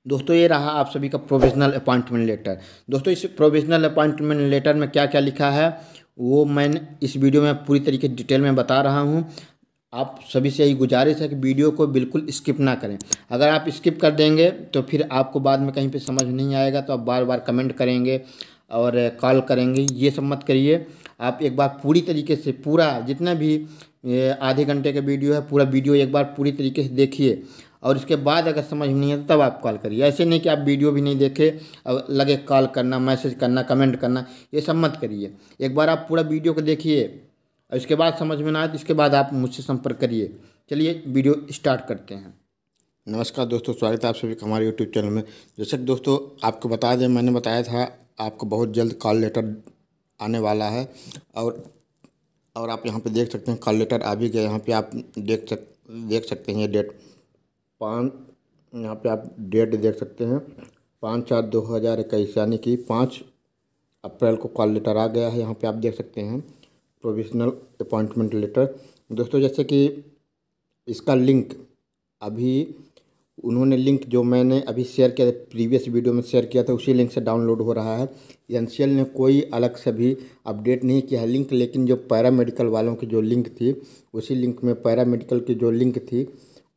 दोस्तों ये रहा आप सभी का प्रोविजनल अपॉइंटमेंट लेटर। दोस्तों इस प्रोविजनल अपॉइंटमेंट लेटर में क्या क्या लिखा है वो मैंने इस वीडियो में पूरी तरीके डिटेल में बता रहा हूँ। आप सभी से यही गुजारिश है कि वीडियो को बिल्कुल स्किप ना करें। अगर आप स्किप कर देंगे तो फिर आपको बाद में कहीं पे समझ नहीं आएगा, तो आप बार बार कमेंट करेंगे और कॉल करेंगे। ये सब मत करिए। आप एक बार पूरी तरीके से पूरा जितना भी ये आधे घंटे का वीडियो है, पूरा वीडियो एक बार पूरी तरीके से देखिए और उसके बाद अगर समझ नहीं आता तब आप कॉल करिए। ऐसे नहीं कि आप वीडियो भी नहीं देखे और लगे कॉल करना, मैसेज करना, कमेंट करना, ये सब मत करिए। एक बार आप पूरा वीडियो को देखिए और इसके बाद समझ में ना आए तो इसके बाद आप मुझसे संपर्क करिए। चलिए वीडियो स्टार्ट करते हैं। नमस्कार दोस्तों, स्वागत है आप सभी का हमारे यूट्यूब चैनल में। जैसे कि दोस्तों आपको बता दें, मैंने बताया था आपको बहुत जल्द कॉल लेटर आने वाला है और आप यहाँ पे देख सकते हैं कॉल लेटर आ भी गया। यहाँ पे आप देख सकते हैं ये डेट 5, यहाँ पे आप डेट देख सकते हैं 5/4/2021, यानी कि 5 अप्रैल को कॉल लेटर आ गया है। यहाँ पे आप देख सकते हैं प्रोविजनल अपॉइंटमेंट लेटर। दोस्तों जैसे कि इसका लिंक अभी उन्होंने लिंक जो मैंने अभी शेयर किया था, प्रीवियस वीडियो में शेयर किया था, उसी लिंक से डाउनलोड हो रहा है। एनसीएल ने कोई अलग से भी अपडेट नहीं किया है लिंक, लेकिन जो पैरामेडिकल वालों की जो लिंक थी उसी लिंक में, पैरामेडिकल की जो लिंक थी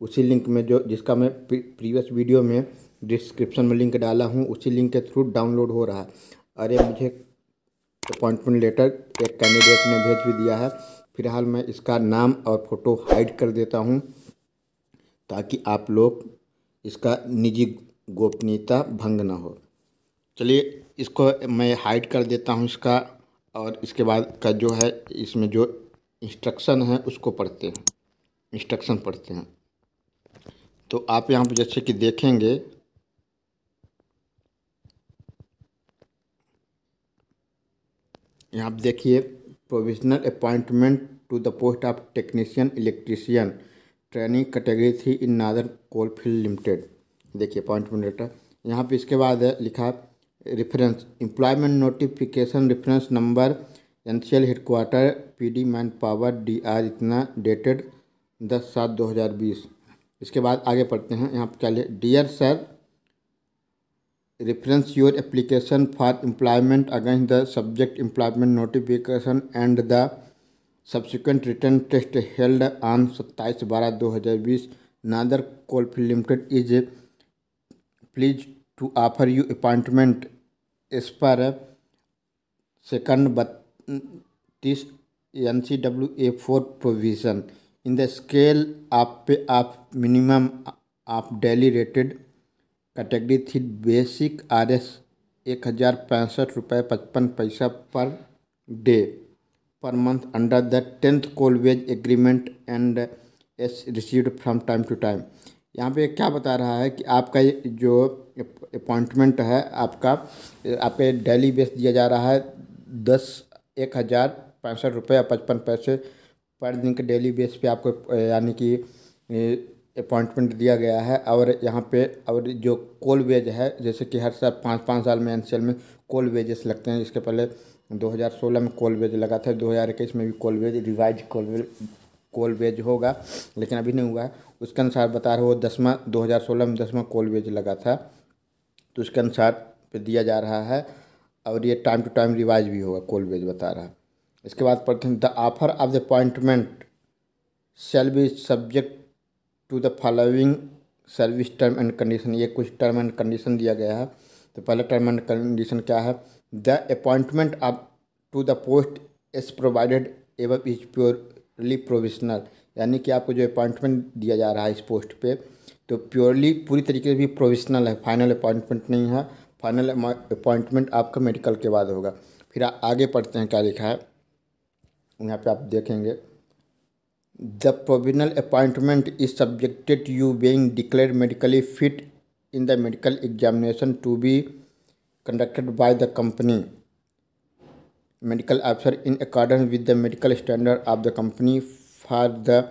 उसी लिंक में, जो जिसका मैं प्रीवियस वीडियो में डिस्क्रिप्शन में लिंक डाला हूँ, उसी लिंक के थ्रू डाउनलोड हो रहा है। अरे मुझे अपॉइंटमेंट लेटर एक कैंडिडेट ने भेज भी दिया है। फिलहाल मैं इसका नाम और फोटो हाइड कर देता हूँ ताकि आप लोग इसका निजी गोपनीयता भंग ना हो। चलिए इसको मैं हाइड कर देता हूँ इसका, और इसके बाद का जो है इसमें जो इंस्ट्रक्शन है उसको पढ़ते हैं, इंस्ट्रक्शन पढ़ते हैं। तो आप यहाँ पे जैसे कि देखेंगे, यहाँ पे देखिए provisional appointment to the post of technician electrician training category 3 in Northern coalfield limited. देखिए अपॉइंटमेंट लेटर। यहाँ पे इसके बाद है लिखा reference employment notification reference number NCL headquarter PD man power DR इतना डेटेड 10/7/2020। इसके बाद आगे पढ़ते हैं। यहाँ पे क्या लिखा, dear sir, reference your application for employment against the subject employment notification and the subsequent written test held on 27/12/2020. Nader Coalfield Limited is pleased to offer you appointment as per second 32 NCWA 4 provision in the scale of minimum of daily rated category 3 basic RS 1065.55 per day per month under the 10th coal wage agreement and as received from time to time. यहाँ पे क्या बता रहा है कि आपका जो appointment है आपके डेली बेस दिया जा रहा है 10,165.55 पर दिन के डेली बेस पे आपको, यानी कि अपॉइंटमेंट दिया गया है। और यहाँ पे और जो कोल वेज है, जैसे कि हर साल 5-5 साल में एनसीएल में कोल वेजेस लगते हैं। इसके पहले 2016 में कोल वेज लगा था, 2021 में भी कोल वेज रिवाइज कोल वेज होगा, लेकिन अभी नहीं हुआ है। उसके अनुसार बता रहा वो 2016 में 10वां कोल वेज लगा था, तो उसके अनुसार पे दिया जा रहा है। और ये टाइम टू टाइम रिवाइज भी होगा, कोल वेज बता रहा है। इसके बाद पढ़ते हैं the offer of the appointment shall be subject to the following service term and condition. ये कुछ टर्म एंड कंडीशन दिया गया है। तो पहला टर्म एंड कंडीशन क्या है, the appointment of to the post is provided एवं इज प्योरली प्रोविजनल। यानी कि आपको जो अपॉइंटमेंट दिया जा रहा है इस पोस्ट पे, तो प्योरली पूरी तरीके से भी प्रोविजनल है, फाइनल अपॉइंटमेंट नहीं है। फाइनल अपॉइंटमेंट आपका मेडिकल के बाद होगा। फिर आगे पढ़ते हैं क्या लिखा है। यहाँ पे आप देखेंगे The provisional appointment is subjected to you being declared medically fit in the medical examination to be conducted by the company medical officer in accordance with the medical standard of the company for the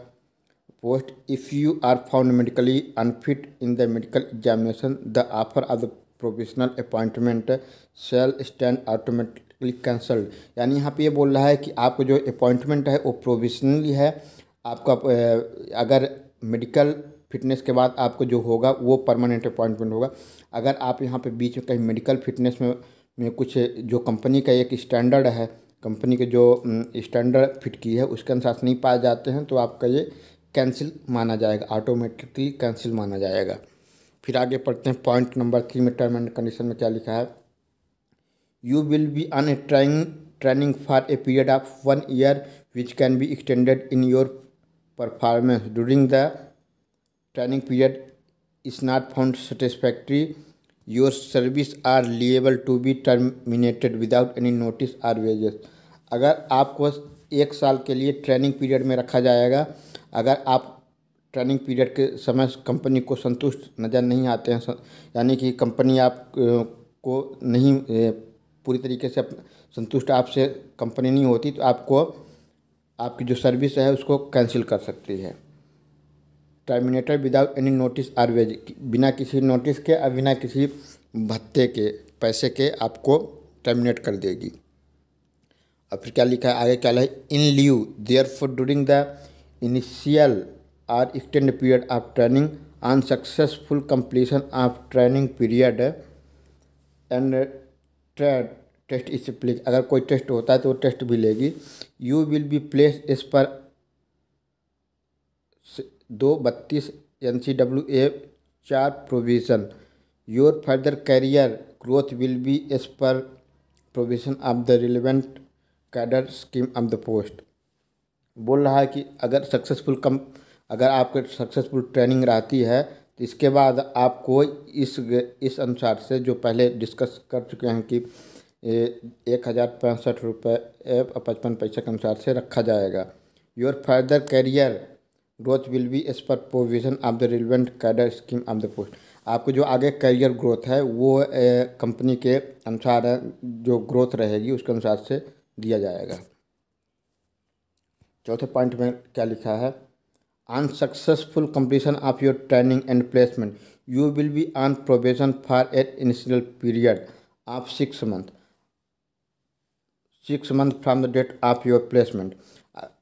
post. If you are found medically unfit in the medical examination, the offer of the provisional appointment shall stand automatically cancelled। यानी यहाँ पे ये बोल रहा है कि आपको जो अपॉइंटमेंट है वो प्रोविजनली है। आपका अगर मेडिकल फिटनेस के बाद आपको जो होगा वो परमानेंट अपॉइंटमेंट होगा। अगर आप यहाँ पे बीच में कहीं मेडिकल फिटनेस में कुछ जो कंपनी का एक स्टैंडर्ड है, कंपनी के जो स्टैंडर्ड फिट की है उसके अनुसार नहीं पाए जाते हैं तो आपका ये कैंसिल माना जाएगा, ऑटोमेटिकली कैंसिल माना जाएगा। फिर आगे पढ़ते हैं पॉइंट नंबर 3 में टर्म एंड कंडीशन में क्या लिखा है। You will be on a training for a period of 1 year which can be extended in your performance during the training period is not found satisfactory your service are liable to be terminated without any notice or wages. अगर आपको 1 साल के लिए training period में रखा जाएगा, अगर आप ट्रेनिंग पीरियड के समय कंपनी को संतुष्ट नज़र नहीं आते हैं, यानी कि कंपनी आप को नहीं पूरी तरीके से संतुष्ट आपसे कंपनी नहीं होती, तो आपको आपकी जो सर्विस है उसको कैंसिल कर सकती है। Terminated without any notice or wage, बिना किसी नोटिस के और बिना किसी भत्ते के पैसे के आपको टर्मिनेट कर देगी। और फिर क्या लिखा है आगे, क्या है, in leave therefore during the initial और extend period of training on successful completion of training period and test is please, अगर कोई टेस्ट होता है तो वो टेस्ट भी लेगी। You will be place as per 232 NCWA 4 provision your further career growth will be as per provision of the relevant cadre scheme of the post. बोल रहा है कि अगर आपके सक्सेसफुल ट्रेनिंग रहती है तो इसके बाद आपको इस अनुसार से जो पहले डिस्कस कर चुके हैं कि 1065 रुपये 55 पैसे के अनुसार से रखा जाएगा। Your further career growth will be as per provision of the relevant cadre scheme of the post. आपको जो आगे कैरियर ग्रोथ है वो कंपनी के अनुसार जो ग्रोथ रहेगी उसके अनुसार से दिया जाएगा। चौथे पॉइंट में क्या लिखा है, on successful completion of your training and placement you will be on probation for an initial period of 6 month from the date of your placement.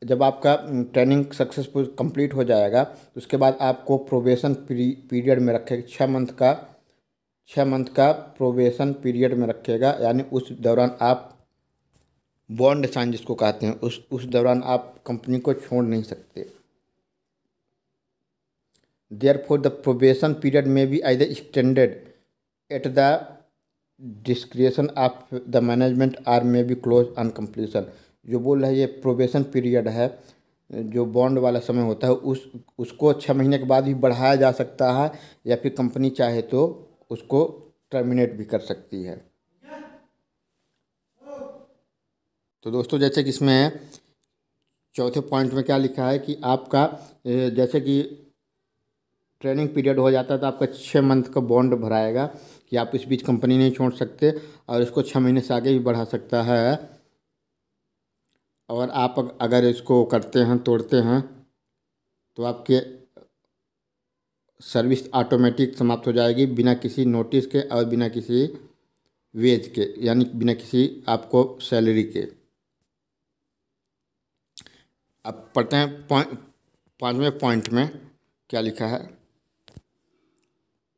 जब आपका ट्रेनिंग सक्सेसफुल कंप्लीट हो जाएगा तो उसके बाद आपको प्रोबेशन पीरियड में रखेगा, 6 मंथ का प्रोबेशन पीरियड में रखेगा, यानी उस दौरान आप बॉन्ड साइन जिसको कहते हैं उस दौरान आप कंपनी को छोड़ नहीं सकते। Therefore, the probation period may be either extended at the discretion of the management or may be closed on completion। जो बोल रहा है ये प्रोबेशन पीरियड है, जो बॉन्ड वाला समय होता है उसको 6 महीने के बाद भी बढ़ाया जा सकता है या फिर कंपनी चाहे तो उसको टर्मिनेट भी कर सकती है। तो दोस्तों जैसे कि इसमें चौथे पॉइंट में क्या लिखा है कि आपका जैसे कि ट्रेनिंग पीरियड हो जाता है तो आपका 6 मंथ का बॉन्ड भराएगा कि आप इस बीच कंपनी नहीं छोड़ सकते और इसको 6 महीने से आगे भी बढ़ा सकता है। और आप अगर इसको करते हैं, तोड़ते हैं, तो आपके सर्विस ऑटोमेटिक समाप्त हो जाएगी बिना किसी नोटिस के और बिना किसी वेज के, यानी बिना किसी आपको सैलरी के। अब पढ़ते हैं 5वें पॉइंट में क्या लिखा है,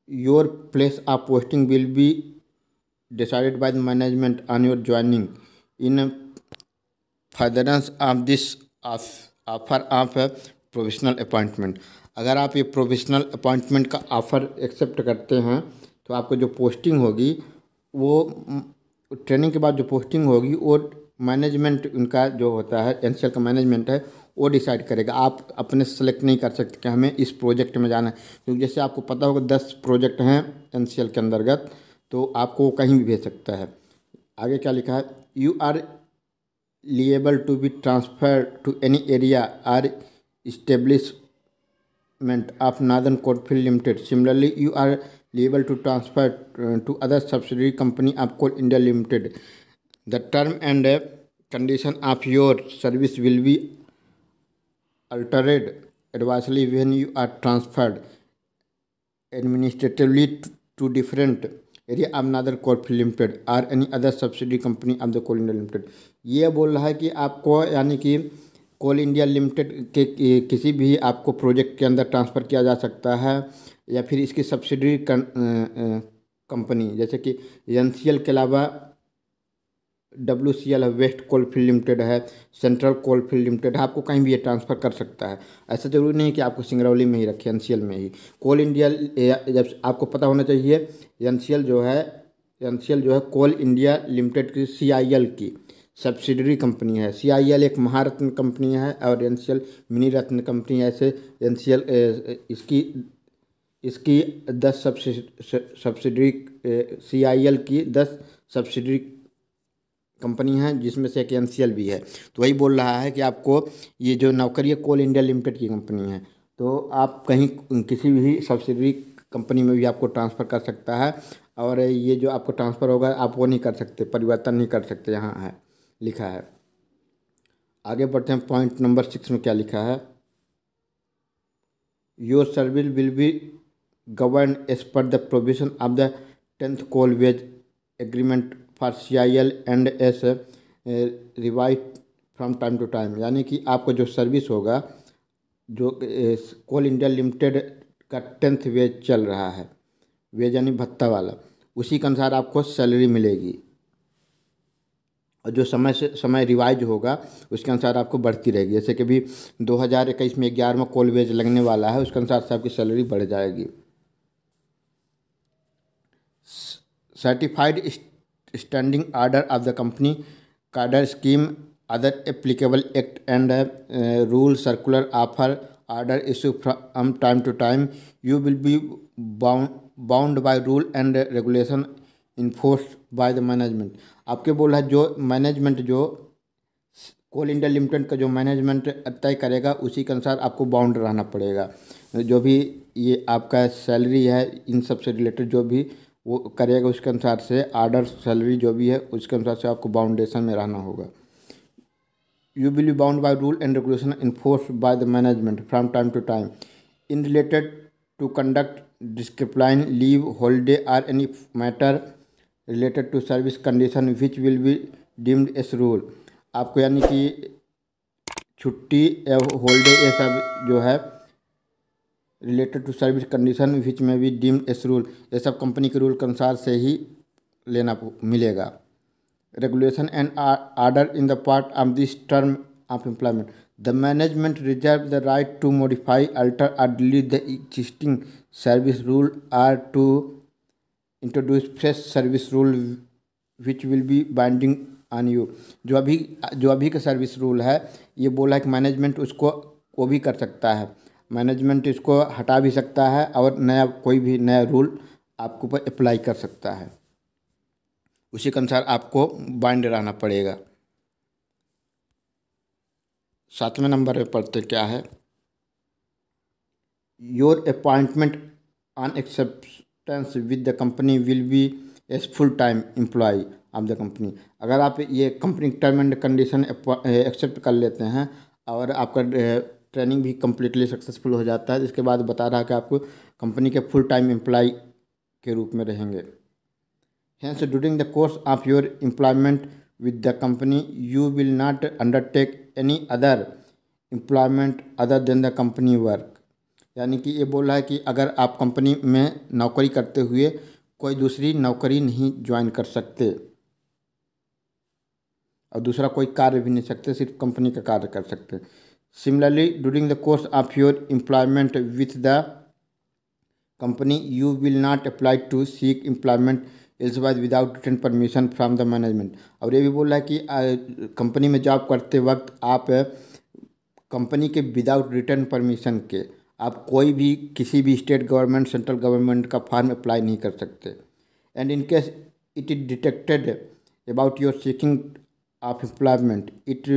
your place of posting will be decided by the management on your joining in furtherance of this offer of provisional appointment. अगर आप ये प्रोविजनल अपॉइंटमेंट का ऑफ़र एक्सेप्ट करते हैं तो आपको जो पोस्टिंग होगी वो ट्रेनिंग के बाद जो पोस्टिंग होगी वो मैनेजमेंट उनका जो होता है एनसीएल का मैनेजमेंट है वो डिसाइड करेगा। आप अपने सेलेक्ट नहीं कर सकते कि हमें इस प्रोजेक्ट में जाना है, क्योंकि जैसे आपको पता होगा 10 प्रोजेक्ट हैं एनसीएल के अंतर्गत, तो आपको कहीं भी भेज सकता है। आगे क्या लिखा है, you are liable to be transferred to any area or establishment of Northern Coalfield Limited. Similarly, you are liable to transfer to other subsidiary company of Coal India Limited. The term and condition of your service will be altered adversely when you are transferred administratively to different area of Northern Coalfield Limited or any other subsidiary company of the Coal India Limited। ये बोल रहा है कि आपको यानी कि कोल India limited के किसी भी आपको प्रोजेक्ट के अंदर ट्रांसफ़र किया जा सकता है, या फिर इसकी सब्सिडरी कंपनी जैसे कि एनसीएल के अलावा WCL है, वेस्ट कोलफील्ड लिमिटेड है, सेंट्रल कोलफील्ड लिमिटेड है, आपको कहीं भी ये ट्रांसफ़र कर सकता है। ऐसा ज़रूरी नहीं कि आपको सिंगरौली में ही रखे, एनसीएल में ही। कोल इंडिया जब आपको पता होना चाहिए, एनसीएल जो है कोल इंडिया लिमिटेड की CIL की सब्सिडरी कंपनी है। CIL एक महारत्न कंपनी है और एनसीएल मिनी रत्न कंपनी है। ऐसे एनसीएल इसकी 10 सब्सिडरी CIL की 10 सब्सिडरी कंपनी है, जिसमें से एक एनसीएल भी है। तो वही बोल रहा है कि आपको ये जो नौकरी है कोल इंडिया लिमिटेड की कंपनी है, तो आप कहीं किसी भी सब्सिडरी कंपनी में भी आपको ट्रांसफ़र कर सकता है। और ये जो आपको ट्रांसफ़र होगा आप वो नहीं कर सकते, परिवर्तन नहीं कर सकते, यहाँ है लिखा है। आगे बढ़ते हैं, पॉइंट नंबर 6 में क्या लिखा है। Your service will be govern as per the provision of the 10th coal wage agreement for CIL and as revise from time to time. यानी कि आपको जो सर्विस होगा, जो कोल इंडिया लिमिटेड का 10th वेज चल रहा है, वेज यानी भत्ता वाला, उसी के अनुसार आपको सैलरी मिलेगी। और जो समय से समय रिवाइज होगा उसके अनुसार आपको बढ़ती रहेगी। जैसे कि भी 2021 में 11वां कोल वेज लगने वाला है, उसके अनुसार से आपकी सैलरी बढ़ जाएगी। Certified standing order of the company cadre scheme, other applicable act and rule circular offer order issued from time to time, you will be bound by rule and regulation enforced by the management। आपके बोल रहा है जो management, जो कोल India limited का जो management तय करेगा उसी के अनुसार आपको बाउंड रहना पड़ेगा। जो भी ये आपका सैलरी है, इन सब से रिलेटेड जो भी वो करेगा उसके अनुसार से आर्डर सैलरी जो भी है उसके अनुसार से आपको बाउंडेशन में रहना होगा। You will be bound by rule and regulation enforce by the management from time to time in related to conduct discipline, leave, holiday or any matter related to service condition which will be deemed as rule. आपको यानी कि छुट्टी या holiday ये सब जो है related to service condition which में भी डीम्ड एस रूल, ये सब कंपनी के रूल के अनुसार से ही लेना मिलेगा। Regulation and order in the part of this term of employment, the management reserve the right to modify, alter और delete the existing service rule or to introduce fresh service rule which will be binding on you. जो अभी का service rule है, ये बोला है कि management उसको वो भी कर सकता है, मैनेजमेंट इसको हटा भी सकता है और कोई भी नया रूल आपके ऊपर अप्लाई कर सकता है। उसी के अनुसार आपको बाइंड रहना पड़ेगा। 7वें नंबर पे पढ़ते क्या है, your appointment on acceptance with the company will be as full time employ of the company. अगर आप ये company term and condition accept कर लेते हैं और आपका ट्रेनिंग भी कम्प्लीटली सक्सेसफुल हो जाता है, इसके बाद बता रहा है कि आपको कंपनी के फुल टाइम एम्प्लॉय के रूप में रहेंगे। Hence, during the course of your employment with the company, you will not undertake any other employment other than the company work। यानी कि ये बोल रहा है कि अगर आप कंपनी में नौकरी करते हुए कोई दूसरी नौकरी नहीं ज्वाइन कर सकते और दूसरा कोई कार्य भी नहीं सकते, सिर्फ कंपनी का कार्य कर सकते। Similarly, during the course of your employment with the company, you will not apply to seek employment elsewise without written permission from the management. और ये भी बोल रहा है कि कंपनी में जॉब करते वक्त आप कंपनी के विदाउट रिटन परमिशन के आप कोई भी किसी भी स्टेट गवर्नमेंट, सेंट्रल गवर्नमेंट का फॉर्म अप्लाई नहीं कर सकते। And in case it is detected about your seeking of employment, it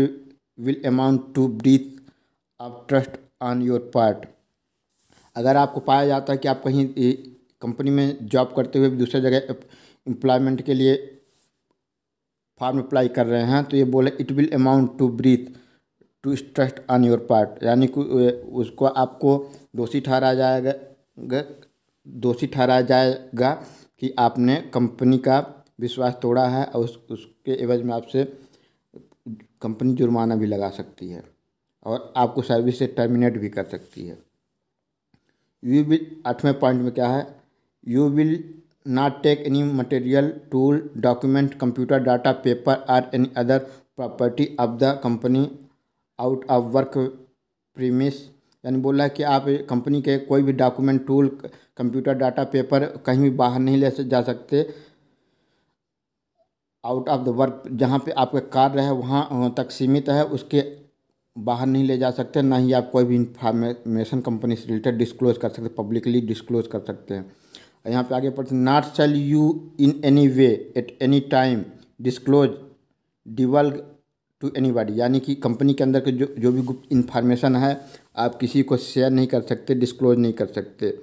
will amount to breach of trust on your part. अगर आपको पाया जाता है कि आप कहीं कंपनी में जॉब करते हुए दूसरे जगह एम्प्लॉयमेंट के लिए फॉर्म अप्लाई कर रहे हैं, तो ये बोले it will amount to breach to trust on your part. यानी कि उसको आपको दोषी ठहराया जाएगा कि आपने कंपनी का विश्वास तोड़ा है और उसके एवज में आपसे कंपनी जुर्माना भी लगा सकती है। और आपको सर्विस से टर्मिनेट भी कर सकती है। यू विल 8वें पॉइंट में क्या है, you will not take any material, tool, document, computer data, paper और any other property of the company out of work premise. यानी बोला है कि आप कंपनी के कोई भी document, tool, computer data, paper कहीं भी बाहर नहीं ले जा सकते। आउट ऑफ द वर्क, जहाँ पे आपका कार्य है वहाँ तक सीमित है, उसके बाहर नहीं ले जा सकते। ना ही आप कोई भी इंफॉर्मेशन कंपनी से रिलेटेड डिस्क्लोज कर सकते, पब्लिकली डिस्क्लोज कर सकते हैं। यहाँ पे आगे पढ़ते, not shall you in any way at any time disclose divulge to anybody. यानी कि कंपनी के अंदर के जो भी गुप्त इंफॉर्मेशन है आप किसी को शेयर नहीं कर सकते, डिस्क्लोज नहीं कर सकते।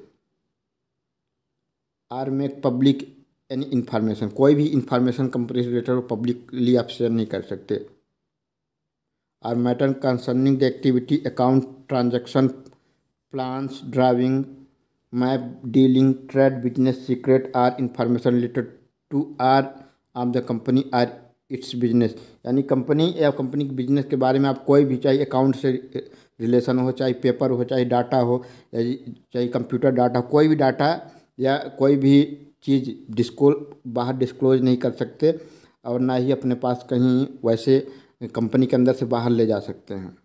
Or make public any information, कोई भी इंफॉर्मेशन कंपनी से रिलेटेड पब्लिकली आप शेयर नहीं कर सकते। Or matter concerning the activity, account, transaction, plans, driving, map, dealing, trade, business secret or information related to or of the company or its business. यानी company या company के business के बारे में आप कोई भी, चाहे अकाउंट से रिलेशन हो, चाहे पेपर हो, चाहे डाटा हो, चाहे कंप्यूटर डाटा, कोई भी डाटा या कोई भी चीज़ बाहर डिस्क्लोज नहीं कर सकते और ना ही अपने पास कहीं वैसे कंपनी के अंदर से बाहर ले जा सकते हैं।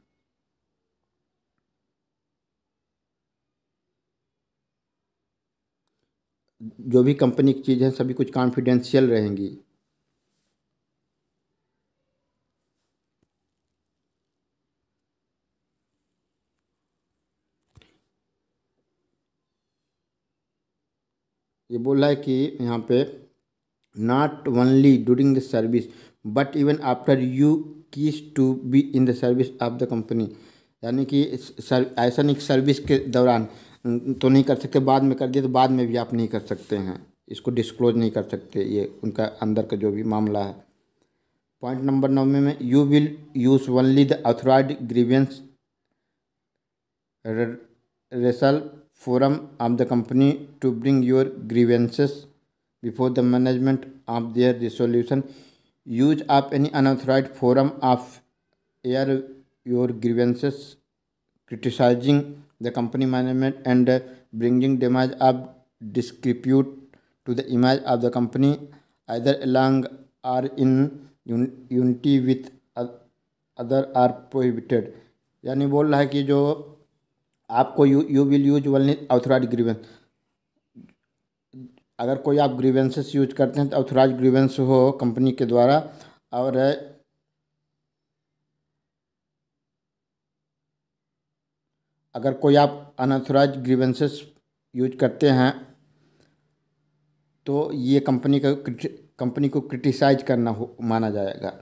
जो भी कंपनी की चीज़ है सभी कुछ कॉन्फिडेंशियल रहेंगी। ये बोल रहा है कि यहाँ पे not only during the service but even after you cease to be in the service of the company. यानी कि ऐसा नहीं कि सर्विस के दौरान तो नहीं कर सकते, बाद में कर दिए तो बाद में भी आप नहीं कर सकते हैं, इसको डिस्क्लोज नहीं कर सकते। ये उनका अंदर का जो भी मामला है। पॉइंट नंबर 9 में you will use only the authorised grievance wrestle forum of the company to bring your grievances before the management of their resolution. Use of any unauthorized forum of air your grievances, criticizing the company management and bringing damage of disrepute to the image of the company, either along or in unity with other are prohibited। यानी बोल रहा है कि जो आपको you will use only authorise grievance, अगर कोई आप ग्रीवेंसेस यूज करते हैं तो ऑथराइज ग्रीवेंस हो कंपनी के द्वारा, और अगर कोई आप अनऑथराइज ग्रीवेंसेस यूज करते हैं तो ये कंपनी को क्रिटिसाइज करना माना जाएगा,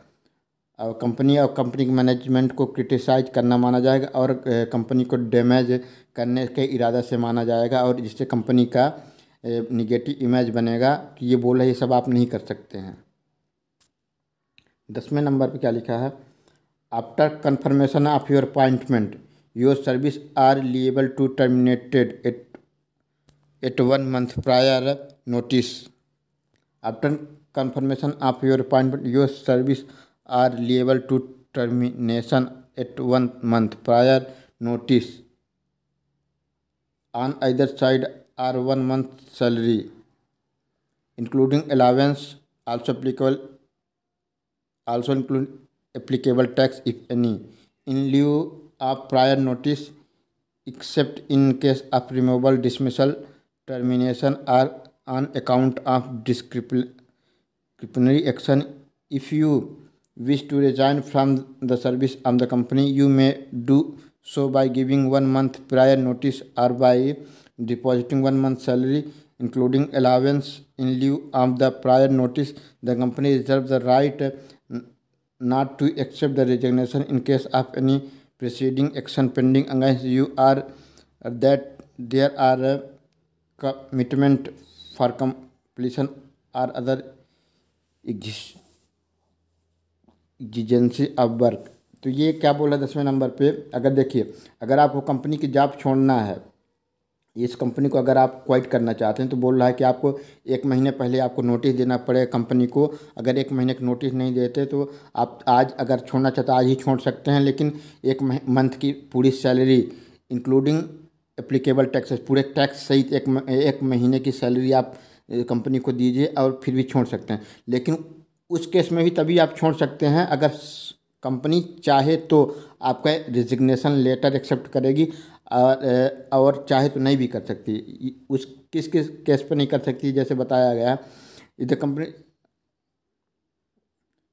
और कंपनी के मैनेजमेंट को क्रिटिसाइज करना माना जाएगा, और कंपनी को डैमेज करने के इरादा से माना जाएगा, और जिससे कंपनी का निगेटिव इमेज बनेगा। कि ये बोल रहे ये सब आप नहीं कर सकते हैं। 10वें नंबर पे क्या लिखा है, after confirmation of your appointment your service are liable to terminated at 1 month prior notice. After confirmation of your appointment your service are liable to termination at 1 month prior notice on either side or 1 month salary including allowance, also include applicable tax if any, in lieu of prior notice except in case of removal, dismissal, termination or on account of disciplinary action. If you wish to resign from the service of the company, you may do so by giving 1 month prior notice or by depositing 1 month salary including allowance in lieu of the prior notice. The company reserves the right not to accept the resignation in case of any preceding action pending against you, or that there are commitment for completion or other exigency of work. तो ये क्या बोला 10वें number पे, अगर देखिए अगर आपको कंपनी की जॉब छोड़ना है इस कंपनी को अगर आप क्वाइट करना चाहते हैं तो बोल रहा है कि आपको 1 महीने पहले आपको नोटिस देना पड़ेगा कंपनी को। अगर 1 महीने का नोटिस नहीं देते तो आप आज अगर छोड़ना चाहते आज ही छोड़ सकते हैं, लेकिन 1 मंथ की पूरी सैलरी इंक्लूडिंग एप्लीकेबल टैक्सेस, पूरे टैक्स सहित 1 महीने की सैलरी आप कंपनी को दीजिए और फिर भी छोड़ सकते हैं। लेकिन उस केस में भी तभी आप छोड़ सकते हैं अगर कंपनी चाहे तो आपका रिजिग्नेशन लेटर एक्सेप्ट करेगी, और चाहे तो नहीं भी कर सकती। उस किस किस केस पर नहीं कर सकती, जैसे बताया गया इधर company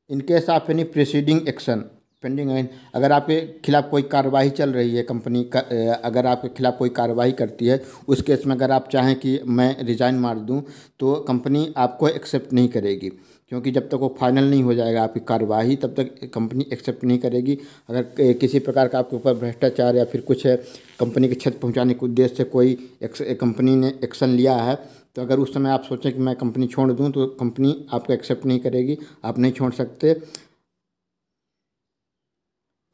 in case of any preceding action pending, अगर आपके खिलाफ कोई कार्रवाई चल रही है कंपनी का, अगर आपके खिलाफ कोई कार्रवाई करती है, उस केस में अगर आप चाहें कि मैं रिज़ाइन मार दूं तो कंपनी आपको एक्सेप्ट नहीं करेगी, क्योंकि जब तक वो फाइनल नहीं हो जाएगा आपकी कार्रवाई तब तक कंपनी एक्सेप्ट नहीं करेगी। अगर किसी प्रकार का आपके ऊपर भ्रष्टाचार या फिर कुछ कंपनी की क्षति पहुंचाने के उद्देश्य से कोई कंपनी ने एक्शन लिया है, तो अगर उस समय आप सोचें कि मैं कंपनी छोड़ दूं तो कंपनी आपको एक्सेप्ट नहीं करेगी, आप नहीं छोड़ सकते।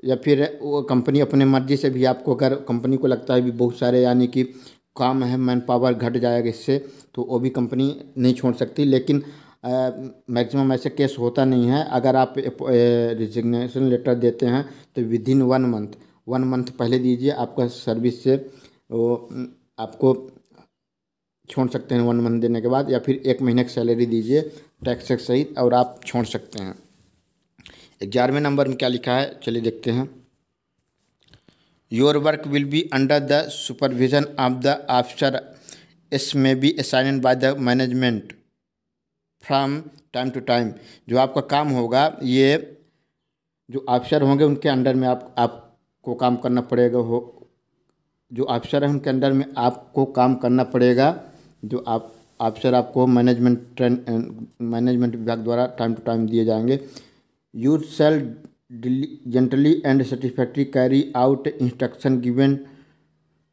या फिर वो कंपनी अपने मर्जी से भी आपको, अगर कंपनी को लगता है भी बहुत सारे यानी कि काम है, मैन पावर घट जाएगा इससे, तो वो भी कंपनी नहीं छोड़ सकती। लेकिन मैक्सिमम ऐसे केस होता नहीं है। अगर आप रिजिग्नेशन लेटर देते हैं तो विदिन 1 मंथ पहले दीजिए, आपका सर्विस से वो आपको छोड़ सकते हैं 1 मंथ देने के बाद, या फिर 1 महीने की सैलरी दीजिए टैक्स सहित और आप छोड़ सकते हैं। 11वें नंबर में क्या लिखा है, चलिए देखते हैं। Your work will be under the supervision of the officer as may be assigned by the management from time to time. जो आपका काम होगा, ये जो ऑफिसर होंगे उनके अंडर में आपको काम करना पड़ेगा। जो ऑफिसर हैं उनके अंडर में आपको काम करना पड़ेगा। जो आप ऑफिसर आपको मैनेजमेंट विभाग द्वारा टाइम टू टाइम दिए जाएंगे। You shall diligently and satisfactorily carry out instruction given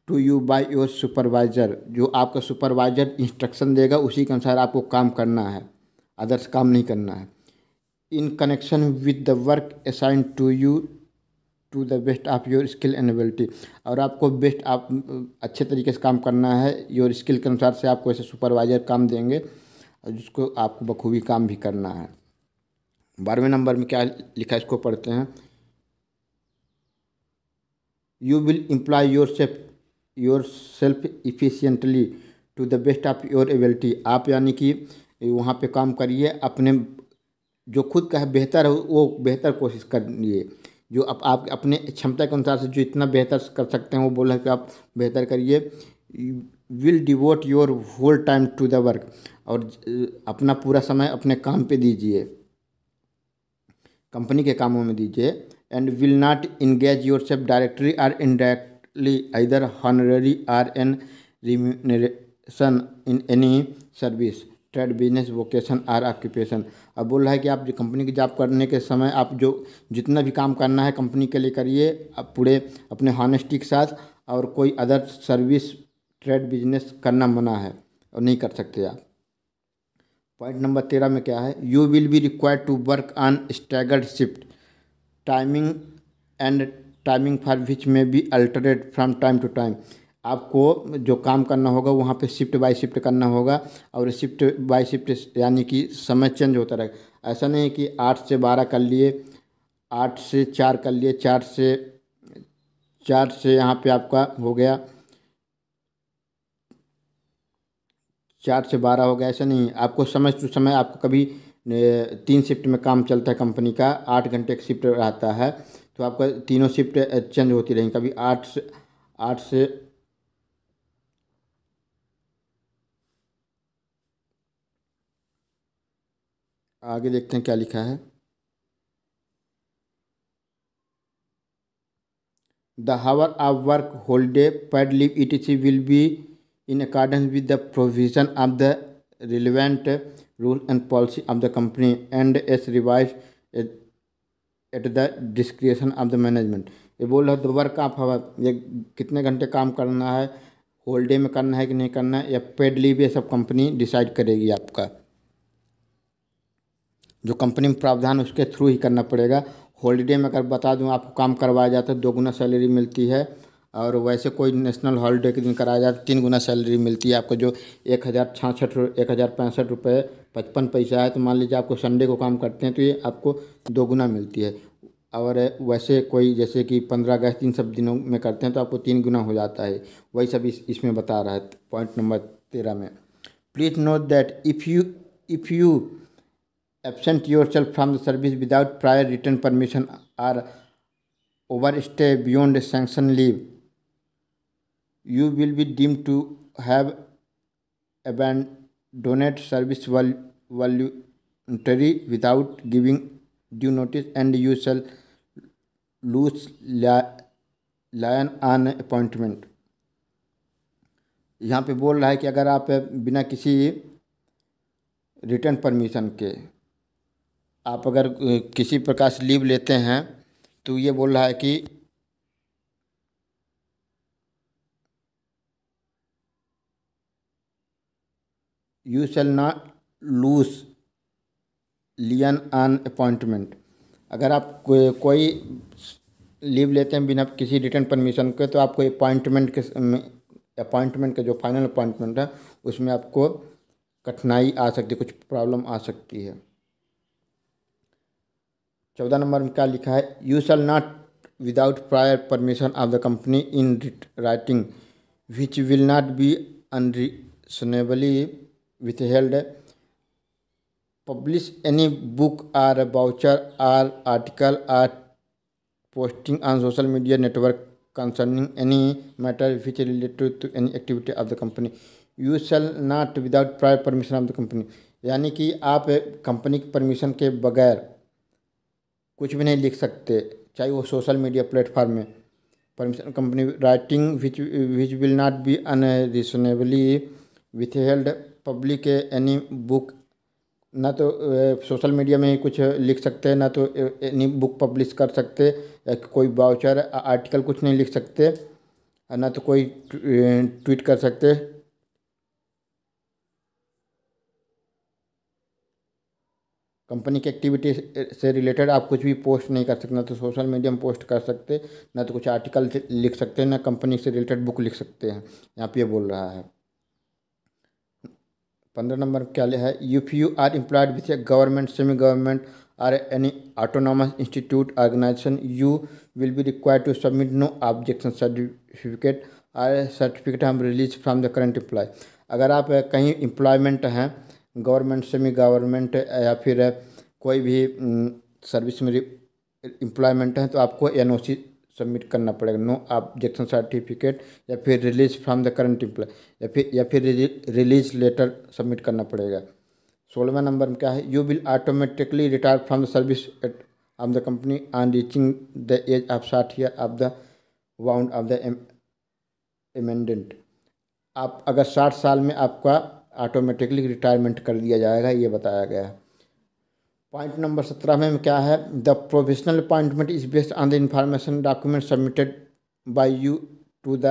to you by your supervisor। जो आपका सुपरवाइजर इंस्ट्रक्शन देगा उसी के अनुसार आपको काम करना है, अदर्स काम नहीं करना है। In connection with the work assigned to you to the best of your skill and ability. और आपको बेस्ट आप अच्छे तरीके से काम करना है, योर स्किल के अनुसार से आपको ऐसे सुपरवाइजर काम देंगे और जिसको आपको बखूबी काम भी करना है। 12वें नंबर में क्या लिखा है, इसको पढ़ते हैं। You will employ yourself efficiently to the best of your ability. आप यानी कि वहाँ पे काम करिए, अपने जो खुद का है बेहतर है वो बेहतर कोशिश करिए। जो आप अपने क्षमता के अनुसार से जो इतना बेहतर कर सकते हैं वो बोला है कि आप बेहतर करिए। Will devote your whole time to the work. और अपना पूरा समय अपने काम पे दीजिए, कंपनी के कामों में दीजिए। And will not engage yourself directly or indirectly either honorary or an remuneration in any service trade business vocation or occupation. अब बोल रहा है कि आप जो कंपनी की जॉब करने के समय आप जो जितना भी काम करना है कंपनी के लिए करिए, आप पूरे अपने हॉनेस्टी के साथ, और कोई अदर सर्विस ट्रेड बिजनेस करना मना है और नहीं कर सकते आप। पॉइंट नंबर 13 में क्या है, you will be required to work on staggered shift timing and timing for which may be altered from time to time. आपको जो काम करना होगा वहाँ पे शिफ्ट बाय शिफ्ट करना होगा, और शिफ्ट बाय शिफ्ट यानी कि समय चेंज होता रहेगा। ऐसा नहीं कि 8 से 12 कर लिए, 8 से 4 कर लिए, 4 से यहाँ पे आपका हो गया 4 से 12 हो गया, ऐसा नहीं। आपको समय टू समय आपको कभी 3 शिफ्ट में काम चलता है कंपनी का, 8 घंटे का शिफ्ट रहता है, तो आपका तीनों शिफ्ट चेंज होती रहेंगी। कभी 8 से आगे देखते हैं क्या लिखा है। The hour of work holiday paid leave etc will be in accordance with the provision of the relevant rule and policy of the company and as revised at the discretion of the management। ये बोल रहा है तो work of our, ये कितने घंटे काम करना है, हॉलीडे में करना है कि नहीं करना है, या पेड लीव, ये सब कंपनी डिसाइड करेगी। आपका जो कंपनी में प्रावधान उसके थ्रू ही करना पड़ेगा। हॉलीडे में अगर बता दूं आपको काम करवाया जाता है 2 गुना सैलरी मिलती है, और वैसे कोई नेशनल हॉलीडे के दिन कराया जाए तो 3 गुना सैलरी मिलती है आपको। जो 1,065 55 पैसा है, तो मान लीजिए आपको संडे को काम करते हैं तो ये आपको 2 गुना मिलती है। और वैसे कोई जैसे कि 15 अगस्त इन सब दिनों में करते हैं तो आपको 3 गुना हो जाता है। वही सब इसमें बता रहा है पॉइंट नंबर 13 में। Please note that if you absent yourself from the service without prior written permission or overstay beyond sanction leave, you will be deemed to have abandoned service voluntary without giving due notice, and you shall lose lion on appointment। यहाँ पे बोल रहा है कि अगर आप बिना किसी रिटर्न परमिशन के आप अगर किसी प्रकार से लीव लेते हैं तो ये बोल रहा है कि you shall not lose lien on appointment. अगर आप कोई लीव लेते हैं बिना किसी रिटर्न परमिशन के तो आपको अपॉइंटमेंट का जो फाइनल अपॉइंटमेंट है उसमें आपको कठिनाई आ सकती है, कुछ प्रॉब्लम आ सकती है। 14 नंबर में क्या लिखा है? You shall not without prior permission of the company in writing which will not be unreasonably withheld publish any book or voucher or article or posting on social media network concerning any matter which related to any activity of the company। You shall not without prior permission of the company, यानी कि आप company की permission के बगैर कुछ भी नहीं लिख सकते, चाहे वो सोशल मीडिया प्लेटफॉर्म में। Permission company writing which will not be unreasonably withheld public any book, ना तो सोशल मीडिया में ही कुछ लिख सकते हैं, ना तो एनी बुक पब्लिश कर सकते, या कोई वाउचर आर्टिकल कुछ नहीं लिख सकते, ना तो कोई ट्वीट कर सकते। कंपनी की एक्टिविटी से रिलेटेड आप कुछ भी पोस्ट नहीं कर सकते, ना तो सोशल मीडिया में पोस्ट कर सकते, ना तो कुछ आर्टिकल लिख सकते हैं, ना कंपनी से रिलेटेड बुक लिख सकते हैं। यहाँ पे ये बोल रहा है। 15 नंबर क्या है? If you are employed with a government, semi government और any autonomous institute organisation, you will be required to submit no objection certificate और certificate of release from the current employ. अगर आप कहीं एम्प्लॉयमेंट हैं, government, semi government या फिर कोई भी सर्विस में एम्प्लॉयमेंट है तो आपको NOC सबमिट करना पड़ेगा, नो ऑब्जेक्शन सर्टिफिकेट, या फिर release from the current employ, या फिर रिलीज लेटर सबमिट करना पड़ेगा। 16वें नंबर में क्या है? You will automatically retire from the service of the company on reaching the age of 60 year of the bound of the amendment. आप अगर 60 साल में आपका ऑटोमेटिकली रिटायरमेंट कर दिया जाएगा, ये बताया गया है। पॉइंट नंबर 17 में क्या है? The provisional appointment is based on the information document submitted by you to the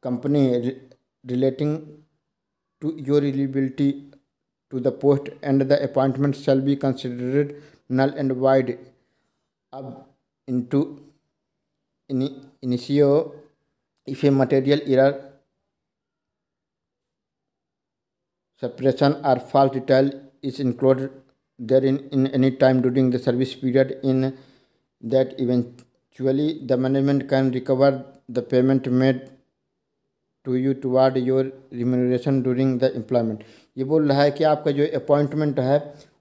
company relating to your eligibility to the post, and the appointment shall be considered null and void अब into initio if a material error, suppression or false detail is included therein in any time during the service period, in that eventually the management can recover the payment made to you toward your remuneration during the employment। ये बोल रहा है कि आपका जो appointment है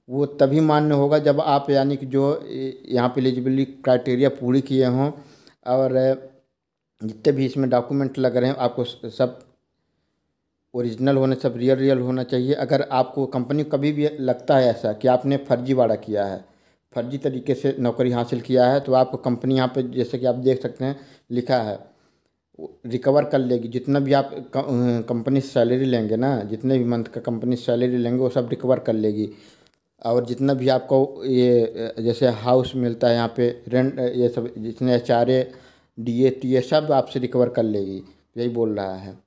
वो तभी मान्य होगा जब आप यानी कि जो यहाँ पे एलिजिबिलिटी क्राइटेरिया पूरी किए हों, और जितने भी इसमें डॉक्यूमेंट लग रहे हैं आपको सब ओरिजिनल होने, सब रियल होना चाहिए। अगर आपको कंपनी को कभी भी लगता है ऐसा कि आपने फर्जीवाड़ा किया है, फर्जी तरीके से नौकरी हासिल किया है, तो आपको कंपनी यहाँ पे जैसे कि आप देख सकते हैं लिखा है रिकवर कर लेगी। जितना भी आप कंपनी से सैलरी लेंगे ना, जितने भी मंथ का कंपनी से सैलरी लेंगे वो सब रिकवर कर लेगी। और जितना भी आपको ये जैसे हाउस मिलता है यहाँ पे रेंट, ये सब जितने HRA DA TA सब आपसे रिकवर कर लेगी, यही बोल रहा है।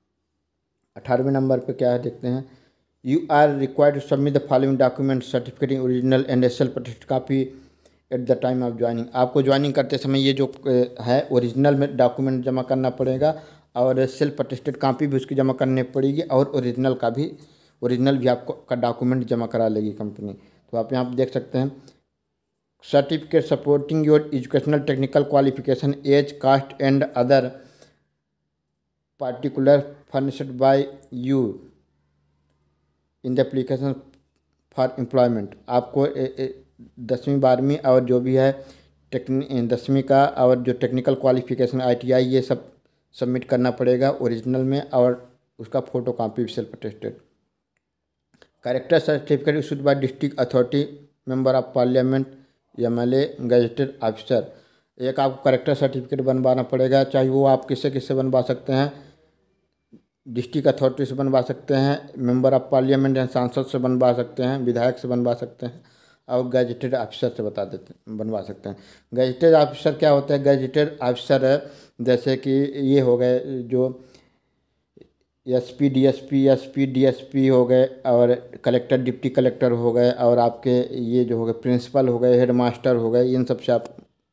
18वें नंबर पे क्या है देखते हैं? You are required to submit the following document certificating original and self attested copy at the time of joining. आपको ज्वाइनिंग करते समय ये जो है ओरिजिनल में डॉक्यूमेंट जमा करना पड़ेगा और सेल्फ अटेस्टेड कॉपी भी उसकी जमा करनी पड़ेगी और ओरिजिनल भी आपको का डॉक्यूमेंट जमा करा लेगी कंपनी। तो आप यहाँ पर देख सकते हैं certificate supporting your educational technical qualification age caste and other particular furnished by you in the application for employment. आपको 10वीं 12वीं और जो भी है 10वीं का और जो टेक्निकल क्वालिफिकेशन ITI ये सब सबमिट करना पड़ेगा ओरिजिनल में और उसका फोटो कॉपी भी self attested. Character certificate issued by district authority member of parliament MLA gazetted officer. एक आपको कैरेक्टर सर्टिफिकेट बनवाना पड़ेगा, चाहे वो आप किससे बनवा सकते हैं, डिस्ट्रिक्ट अथॉरिटी से बनवा सकते हैं, मेंबर ऑफ पार्लियामेंट या सांसद से बनवा सकते हैं, विधायक से बनवा सकते हैं और गजेटेड ऑफिसर से बनवा सकते हैं। गजेटेड ऑफिसर क्या होता है? गजेटेड ऑफिसर है जैसे कि ये हो गए जो SP DSP हो गए और कलेक्टर डिप्टी कलेक्टर हो गए और आपके ये जो हो गए प्रिंसिपल हो गए, हेड मास्टर हो गए, इन सब से आप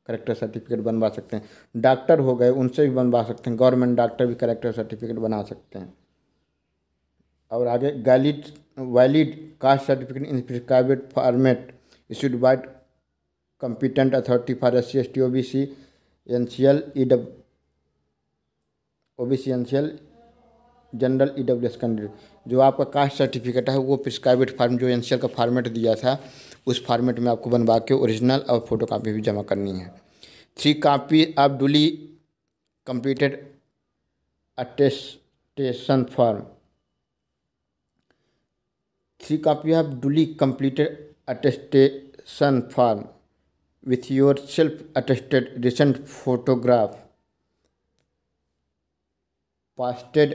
करेक्टर सर्टिफिकेट बनवा सकते हैं। डॉक्टर हो गए उनसे भी बनवा सकते हैं, गवर्नमेंट डॉक्टर भी करेक्टर सर्टिफिकेट बना सकते हैं। और आगे valid caste certificate in prescribed format issued by competent authority for SC ST OBC NCL general EWS candidate. जो आपका कास्ट सर्टिफिकेट है वो प्रिस्क्राइब्ड फॉर्म जो NCL का फॉर्मेट दिया था उस फॉर्मेट में आपको बनवा के ओरिजिनल और फोटो कॉपी भी जमा करनी है। 3 copy of duly completed attestation form. 3 copy of duly completed attestation form with your self attested recent photograph pasted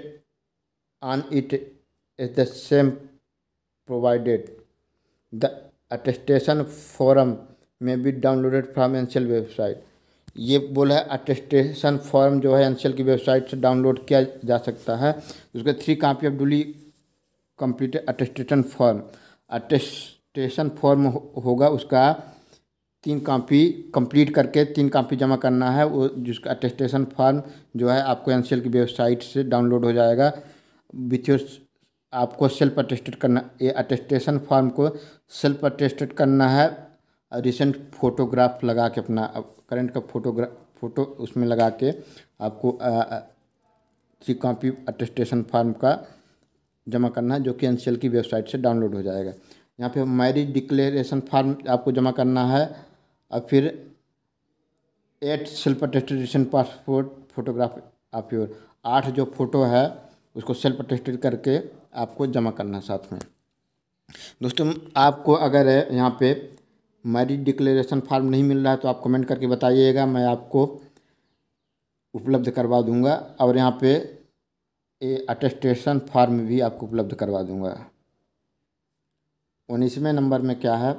on it is the same provided. The attestation form may be downloaded from NCL website. ये बोला है attestation form जो है NCL की website से download किया जा सकता है। उसके 3 copy of duly completed attestation form. Attestation form होगा उसका 3 कॉपी कंप्लीट करके 3 कॉपी जमा करना है। वो जिसका अटेस्टेशन फॉर्म जो है आपको NCL की वेबसाइट से डाउनलोड हो जाएगा। विथ योर आपको सेल्फ अटेस्टेड करना, ये अटेस्टेशन फॉर्म को सेल्फ अटेस्टेड करना है। रिसेंट फोटोग्राफ लगा के अपना करंट का फोटो उसमें लगा के आपको 3 कॉपी अटेस्टेशन फॉर्म का जमा करना है जो कि NCL की वेबसाइट से डाउनलोड हो जाएगा। यहाँ पे मैरिज डिक्लेरेशन फॉर्म आपको जमा करना है और फिर 8 self attested recent passport photograph of your. 8 जो फोटो है उसको सेल्फ अटेस्टेड करके आपको जमा करना है साथ में। दोस्तों आपको अगर यहाँ पे मैरिज डिक्लेरेशन फॉर्म नहीं मिल रहा है तो आप कमेंट करके बताइएगा, मैं आपको उपलब्ध करवा दूंगा और यहाँ पे अटेस्टेशन फॉर्म भी आपको उपलब्ध करवा दूंगा। 19वें नंबर में क्या है,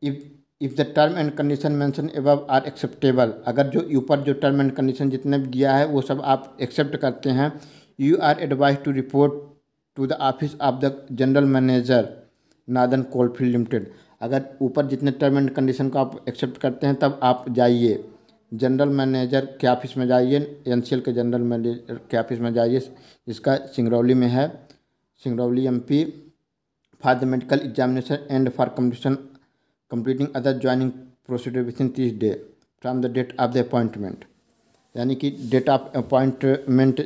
if the term and condition mention above are acceptable. अगर जो ऊपर जो टर्म एंड कंडीशन जितने भी दिया है वो सब आप एक्सेप्ट करते हैं, you are advise to report to the office of the general manager northern coalfield limited. अगर ऊपर जितने टर्म एंड कंडीशन को आप एक्सेप्ट करते हैं तब आप जाइए जनरल मैनेजर के ऑफिस में जाइए, NCL के जनरल मैनेजर के ऑफिस में जाइए जिसका सिंगरौली में है, Singrauli MP, for the medical examination and for completing other joining procedure within 30 days from the date of the appointment। यानी कि डेट ऑफ अपॉइंटमेंट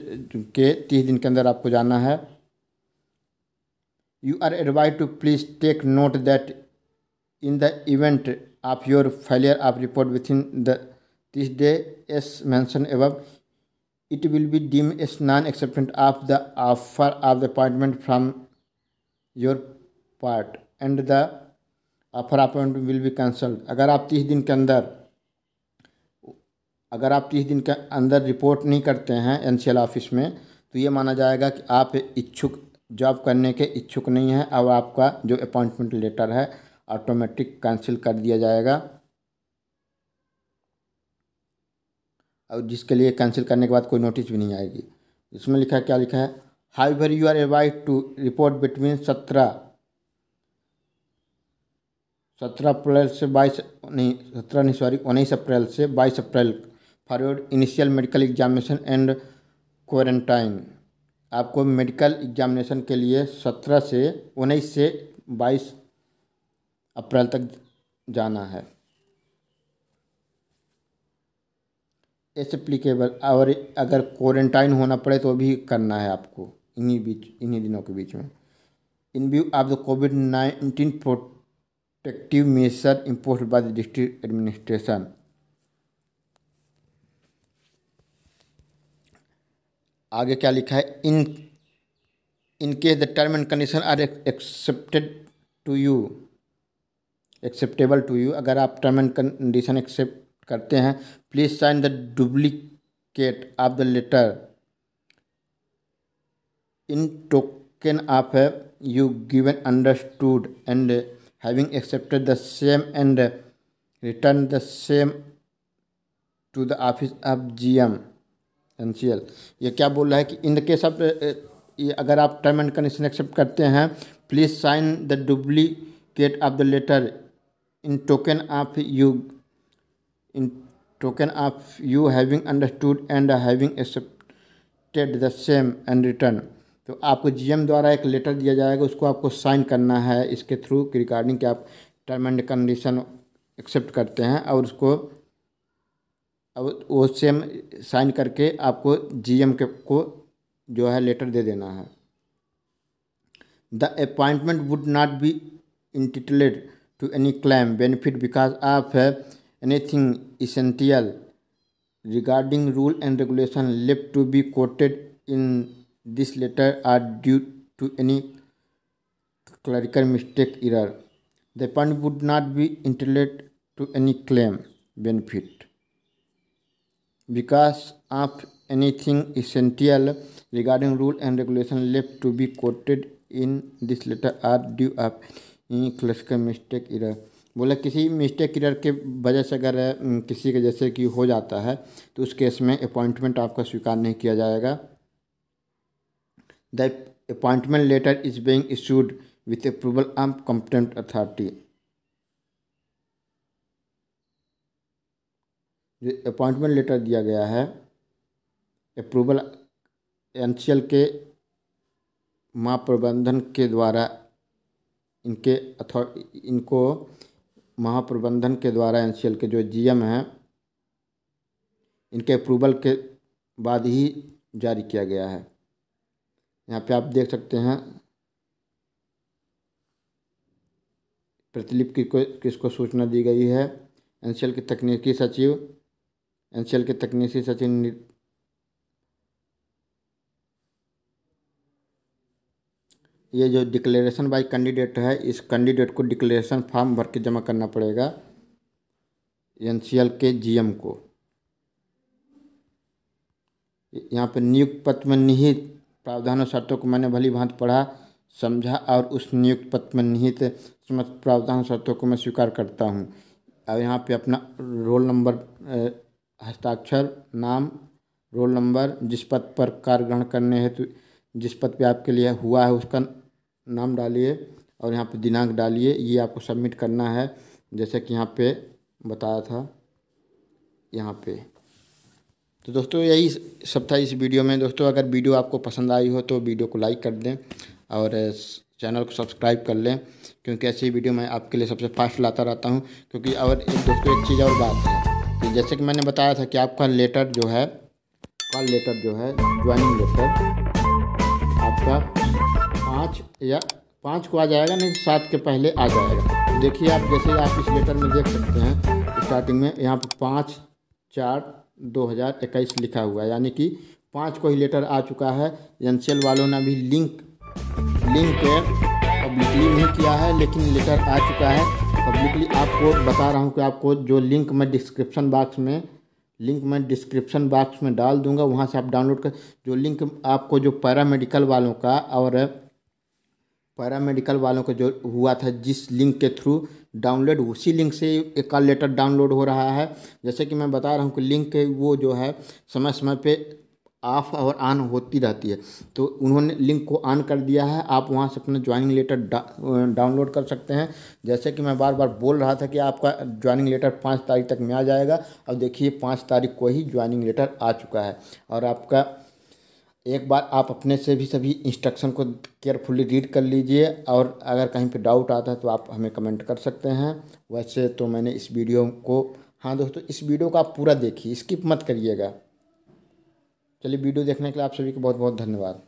के 30 दिन के अंदर आपको जाना है। You are advise to please take note that in the event of your failure of report within the 30 days as mentioned above, it will be deemed as non-acceptance of the offer of the appointment from your part and the offer appointment will be cancelled। अगर आप 30 दिन के अंदर report नहीं करते हैं NCL office में तो ये माना जाएगा कि आप इच्छुक जॉब करने के इच्छुक नहीं हैं और आपका जो अपॉइंटमेंट लेटर है ऑटोमेटिक कैंसिल कर दिया जाएगा। और जिसके लिए कैंसिल करने के बाद कोई नोटिस भी नहीं आएगी। इसमें लिखा क्या लिखा है, however you are advised to report between 17 17 April से 22 नहीं 17 नहीं सॉरी 19 अप्रैल से 22 April forward initial medical examination and quarantine. आपको मेडिकल एग्जामिनेशन के लिए 19 से 22 अप्रैल तक जाना है। एप्लीकेबल, और अगर क्वारंटाइन होना पड़े तो भी करना है आपको इन्हीं दिनों के बीच में। इन व्यू ऑफ द कोविड-19 protective measure imposed by the district administration. आगे क्या लिखा है, in case the term and condition are acceptable to you, अगर आप टर्म एंड कंडीशन एक्सेप्ट करते हैं, please sign the duplicate of the letter in token of you given understood and having accepted the same and return the same to the office of GM NCL। ये क्या बोल रहा है कि in case of, अगर आप term and condition accept करते हैं, please sign the duplicate of the letter in token of you having understood and having accepted the same and return. तो आपको GM द्वारा एक लेटर दिया जाएगा, उसको आपको साइन करना है इसके थ्रू रिगार्डिंग कि आप टर्म एंड कंडीशन एक्सेप्ट करते हैं, और उसको अब वो सेम साइन करके आपको GM को जो है लेटर दे देना है। The appointment would not be entitled to any claim benefit because of anything essential regarding rule and regulation left to be quoted in this letter are due to any clerical mistake error. The appointment would not be entitled to any claim benefit because of anything essential regarding rule and regulation left to be quoted in this letter are due of any clerical mistake error। बोला किसी mistake error के वजह से अगर किसी के जैसे कि हो जाता है तो उस केस में अपॉइंटमेंट आपका स्वीकार नहीं किया जाएगा। The appointment letter is being issued with approval of competent authority. जो अपॉइंटमेंट लेटर दिया गया है अप्रूवल NCL के महाप्रबंधन के द्वारा, इनको महाप्रबंधन के द्वारा NCL के जो GM हैं इनके अप्रूवल के बाद ही जारी किया गया है। यहाँ पे आप देख सकते हैं प्रतिलिपि किसको सूचना दी गई है। NCL के तकनीकी सचिव ये जो डिक्लेरेशन बाय कैंडिडेट है, इस कैंडिडेट को डिक्लेरेशन फॉर्म भर के जमा करना पड़ेगा NCL के GM को। यहाँ पर नियुक्त पत्र में निहित प्रावधान और शर्तों को मैंने भली भांति पढ़ा समझा और उस नियुक्त पत्र में निहित समस्त प्रावधान शर्तों को मैं स्वीकार करता हूँ। और यहाँ पे अपना रोल नंबर, हस्ताक्षर, नाम, रोल नंबर, जिस पद पर कार्य ग्रहण करने हेतु जिस पद पे आपके लिए हुआ है उसका नाम डालिए और यहाँ पे दिनांक डालिए। ये आपको सबमिट करना है जैसे कि यहाँ पे बताया था यहाँ पे। तो दोस्तों यही सब था इस वीडियो में। दोस्तों अगर वीडियो आपको पसंद आई हो तो वीडियो को लाइक कर दें और चैनल को सब्सक्राइब कर लें, क्योंकि ऐसी वीडियो मैं आपके लिए सबसे फास्ट लाता रहता हूँ। क्योंकि और दोस्तों एक चीज़ और बात है कि जैसे कि मैंने बताया था कि आपका लेटर जो है, कॉल लेटर जो है, ज्वाइनिंग लेटर आपका 5 को आ जाएगा, नहीं 7 के पहले आ जाएगा। देखिए आप, जैसे आप इस लेटर में देख सकते हैं स्टार्टिंग में यहाँ पर 5/4/2021 लिखा हुआ है, यानी कि 5 को ही लेटर आ चुका है। NCL वालों ने अभी लिंक पब्लिकली नहीं किया है, लेकिन लेटर आ चुका है पब्लिकली। आपको बता रहा हूँ कि आपको जो लिंक मैं डिस्क्रिप्शन बॉक्स में डाल दूंगा, वहाँ से आप डाउनलोड कर, जो लिंक आपको जो पैरामेडिकल वालों का जो हुआ था जिस लिंक के थ्रू डाउनलोड, उसी लिंक से एक कॉल लेटर डाउनलोड हो रहा है। जैसे कि मैं बता रहा हूँ कि लिंक वो जो है समय समय पे ऑफ और ऑन होती रहती है। तो उन्होंने लिंक को ऑन कर दिया है, आप वहाँ से अपना ज्वाइनिंग लेटर डाउनलोड कर सकते हैं। जैसे कि मैं बार बार बोल रहा था कि आपका ज्वाइनिंग लेटर 5 तारीख तक में आ जाएगा। अब देखिए 5 तारीख को ही ज्वाइनिंग लेटर आ चुका है। और आपका एक बार आप अपने से भी सभी इंस्ट्रक्शन को केयरफुली रीड कर लीजिए, और अगर कहीं पे डाउट आता है तो आप हमें कमेंट कर सकते हैं। वैसे तो मैंने इस वीडियो को, हाँ दोस्तों, इस वीडियो को आप पूरा देखिए, स्किप मत करिएगा। चलिए, वीडियो देखने के लिए आप सभी को बहुत बहुत धन्यवाद।